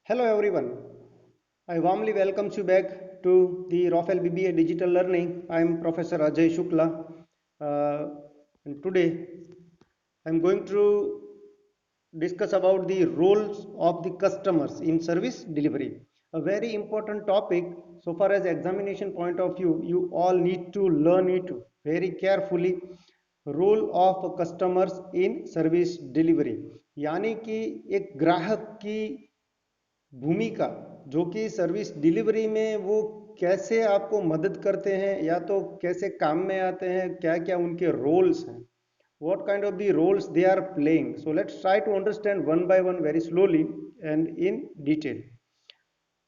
Hello everyone. I warmly welcome you back to the Rafael BBA Digital Learning. I am Professor Ajay Shukla. And today I am going to discuss about the roles of the customers in service delivery. A very important topic so far as examination point of view. You all need to learn it very carefully. Role of customers in service delivery यानी कि एक ग्राहक की भूमिका जो कि service delivery में वो कैसे आपको मदद करते हैं या तो कैसे काम में आते हैं, क्या क्या उनके रोल्स हैं, what kind of the roles they are playing. So let's try to understand one by one very slowly and in detail.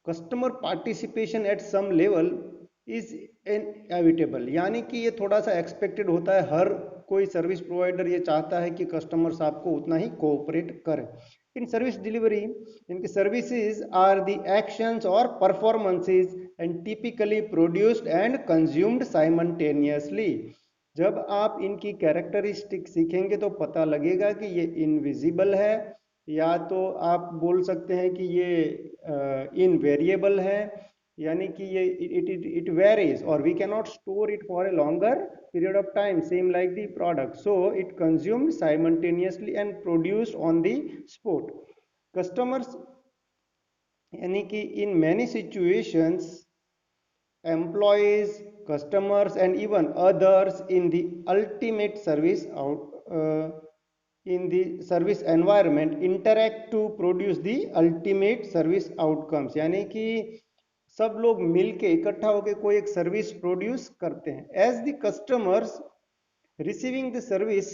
Customer participation at some level is inevitable यानी कि ये थोड़ा सा एक्सपेक्टेड होता है। हर कोई सर्विस प्रोवाइडर ये चाहता है कि कस्टमर्स आपको उतना ही कोऑपरेट करें इन सर्विस डिलीवरी। इनकी सर्विसेज आर द एक्शंस और performances and typically produced and consumed simultaneously. जब आप इनकी कैरेक्टरिस्टिक सीखेंगे तो पता लगेगा कि ये इनविजिबल है या तो आप बोल सकते हैं कि ये इनवेरिएबल है, यानी कि ये इट वेरीज और we can not store it for a longer period of time, same like the product, so it consumed simultaneously and produced on the spot. Customers यानी कि in many situations employees, customers and even others in the ultimate service in the service environment interact to produce the ultimate service outcomes यानी कि सब लोग मिलके इकट्ठा होकर कोई एक सर्विस प्रोड्यूस करते हैं। As the customers receiving the service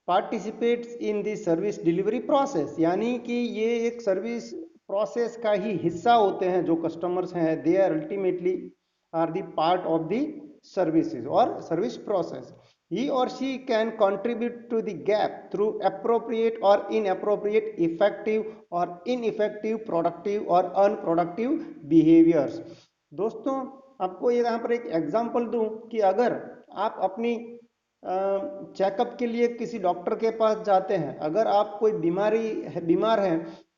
participates in the service delivery process यानी कि ये एक सर्विस प्रोसेस का ही हिस्सा होते हैं। जो कस्टमर्स हैं they are ultimately are the part of the services और service process. He or she can contribute to the gap through appropriate or inappropriate, effective or ineffective, productive or unproductive behaviors. दोस्तों आपको यहाँ पर एक example दूं कि अगर आप अपनी चेकअप के लिए किसी डॉक्टर के पास जाते हैं, अगर आप कोई बीमार हैं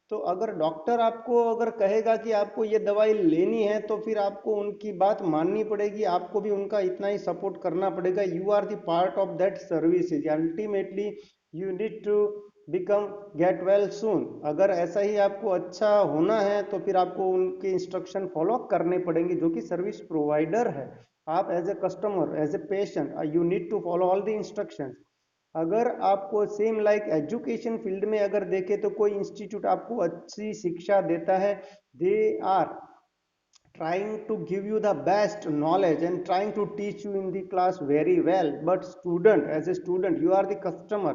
तो अगर डॉक्टर आपको अगर कहेगा कि आपको ये दवाई लेनी है तो फिर आपको उनकी बात माननी पड़ेगी, आपको भी उनका इतना ही सपोर्ट करना पड़ेगा। You are the part of that services, ultimately you need to become get well soon. अगर ऐसा ही आपको अच्छा होना है तो फिर आपको उनके इंस्ट्रक्शन फॉलो करने पड़ेंगे जो कि सर्विस प्रोवाइडर है। आप as a customer, as a patient, you need to follow all the instructions. अगर आपको सेम लाइक एजुकेशन फील्ड में अगर देखें तो कोई इंस्टीट्यूट आपको अच्छी शिक्षा देता है, they are trying to give you the best knowledge and trying to teach you in the class very well, but student, as a student you are the customer,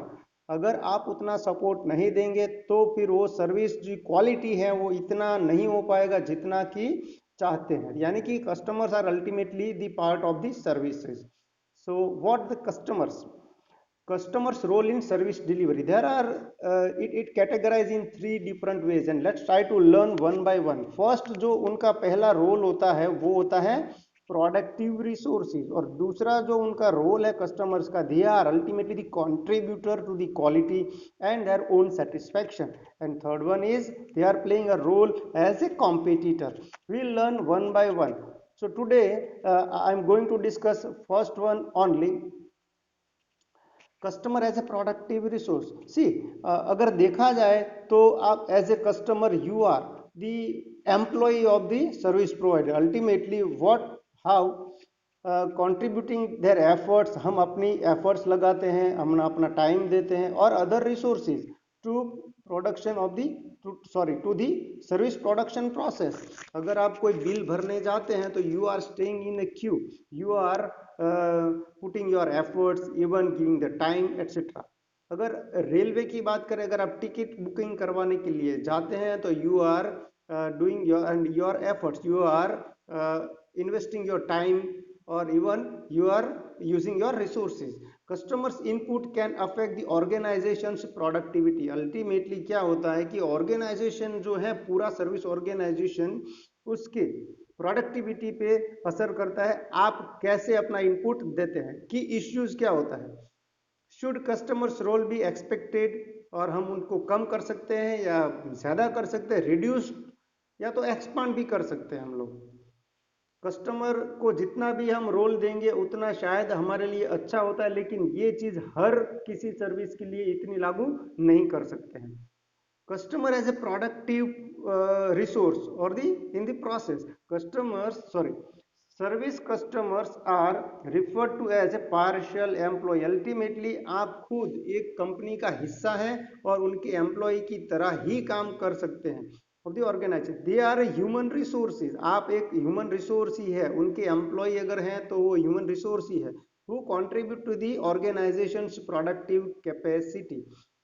अगर आप उतना सपोर्ट नहीं देंगे तो फिर वो सर्विस जो क्वालिटी है वो इतना नहीं हो पाएगा जितना कि चाहते हैं। यानी कि customers are ultimately the part of the services. So what the customers role in service delivery, there are it categorized in three different ways and let's try to learn one by one. First जो उनका पहला role होता है वो होता है productive resources और दूसरा जो उनका रोल है कस्टमर्स का, they are ultimately the contributor to the quality and their own satisfaction, and third one is they are playing a role as a competitor. We learn one by one. So today I am going to discuss first one only, customer as a productive resource. See अगर देखा जाए तो आप as a customer you are the employ of the service provider. Ultimately what how contributing their efforts, हम अपनी efforts लगाते हैं, हम अपना टाइम देते हैं और other resources to production of the to the service production process. अगर आप कोई बिल भरने जाते हैं तो you are staying in a queue, you are putting your efforts, even giving the time etcetera. अगर रेलवे की बात करें, अगर आप टिकट बुकिंग करवाने के लिए जाते हैं तो you are doing your efforts, you are investing your time और even you are using your resources. Customers input can affect the organisation's productivity. Ultimately क्या होता है कि ऑर्गेनाइजेशन जो है, पूरा सर्विस ऑर्गेनाइजेशन, उसके प्रोडक्टिविटी पे असर करता है। आप कैसे अपना इनपुट देते हैं। की इश्यूज क्या होता है, should customers role be expected और हम उनको कम कर सकते हैं या ज़्यादा कर सकते हैं, रिड्यूस या तो एक्सपांड भी कर सकते हैं हम लोग। कस्टमर को जितना भी हम रोल देंगे उतना शायद हमारे लिए अच्छा होता है, लेकिन ये चीज़ हर किसी सर्विस के लिए इतनी लागू नहीं कर सकते हैं। Customer as a productive resource or the in the process, customers sorry service customers are referred to as a partial employee। Ultimately आप खुद एक कंपनी का हिस्सा हैं और उनके एम्प्लॉय की तरह ही काम कर सकते हैं of the organisation. They are human resources, आप एक ह्यूमन रिसोर्स ही है, उनके एम्प्लॉय अगर हैं तो वो ह्यूमन रिसोर्स ही है, who contribute to the organization's productive capacity।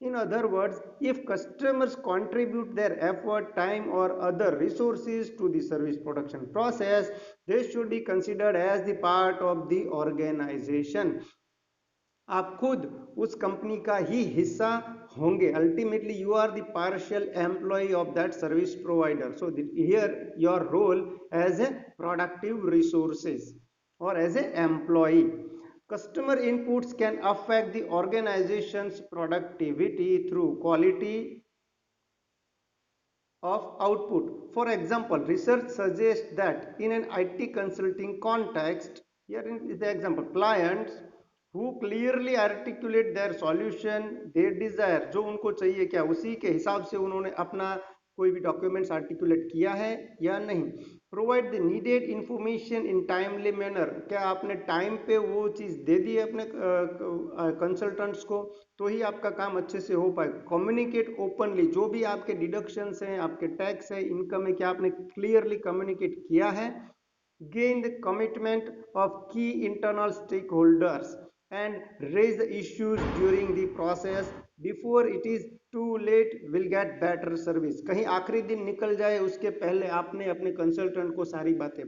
In other words, if customers contribute their effort, time or other resources to the service production process, they should be considered as the part of the organization। आप खुद उस company का ही हिस्सा होंगे। Ultimately you are the partial employ of that service provider. So here your role as a productive resources or as an employee। Customer inputs can affect the organization's productivity through quality of output। For example, research suggests that in an IT consulting context, here is the example, clients who clearly articulate their solution, their desire, जो उनको चाहिए क्या, उसी के हिसाब से उन्होंने अपना कोई भी डॉक्यूमेंट्स आर्टिकुलेट किया है या नहीं। Provide the needed information in timely manner, क्या आपने टाइम पे वो चीज़ दे दी अपने कंसल्टेंट्स को, तो ही आपका काम अच्छे से हो पाए। कम्युनिकेट ओपनली, जो भी आपके डिडक्शंस हैं, आपके टैक्स है, इनकम है, क्या आपने क्लियरली कम्युनिकेट किया है। Gain the commitment of key internal stakeholders and raise the issues during the process before it is too late, will get better service। कहीं आखिरी दिन निकल जाए उसके पहले आपने अपने कंसल्टेंट को सारी बातें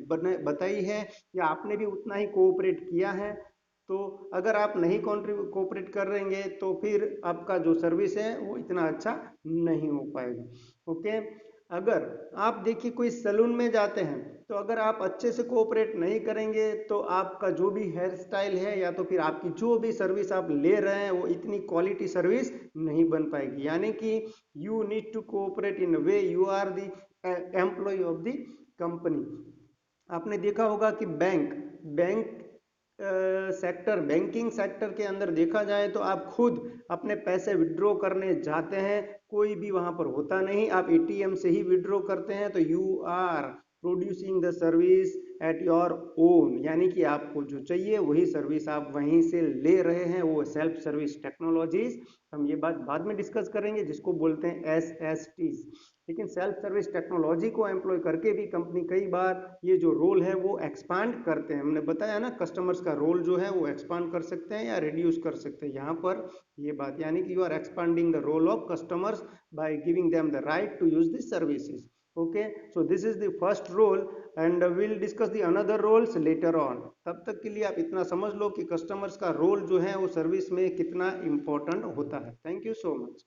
बताई है या आपने भी उतना ही कोऑपरेट किया है। तो अगर आप नहीं कोऑपरेट कर रहेंगे तो फिर आपका जो सर्विस है वो इतना अच्छा नहीं हो पाएगा। ओके, अगर आप देखिए कोई सैलून में जाते हैं तो अगर आप अच्छे से कोऑपरेट नहीं करेंगे तो आपका जो भी हेयर स्टाइल है या तो फिर आपकी जो भी सर्विस आप ले रहे हैं वो इतनी क्वालिटी सर्विस नहीं बन पाएगी। यानी कि you need to cooperate in way you are the employ of the company. आपने देखा होगा कि बैंक सेक्टर, बैंकिंग सेक्टर के अंदर देखा जाए तो आप खुद अपने पैसे विड्रॉ करने जाते हैं, कोई भी वहां पर होता नहीं, आप एटीएम से ही विड्रॉ करते हैं, तो you are producing the service at your own. यानी कि आपको जो चाहिए वही सर्विस आप वहीं से ले रहे हैं, वो सेल्फ सर्विस टेक्नोलॉजीज। हम ये बात बाद में डिस्कस करेंगे जिसको बोलते हैं एसएसटीज। लेकिन सेल्फ सर्विस टेक्नोलॉजी को एम्प्लॉय करके भी कंपनी कई बार ये जो रोल है वो एक्सपांड करते हैं। हमने बताया ना, कस्टमर्स का रोल जो है वो एक्सपांड कर सकते हैं या रिड्यूस कर सकते हैं। यहाँ पर ये बात, यानी कि you are expanding the role of customers by giving them the right to use this services. Okay, so this is the first role and will discuss the another roles later on. तब तक के लिए आप इतना समझ लो कि customers का role जो है वो सर्विस में कितना इंपॉर्टेंट होता है। Thank you so much.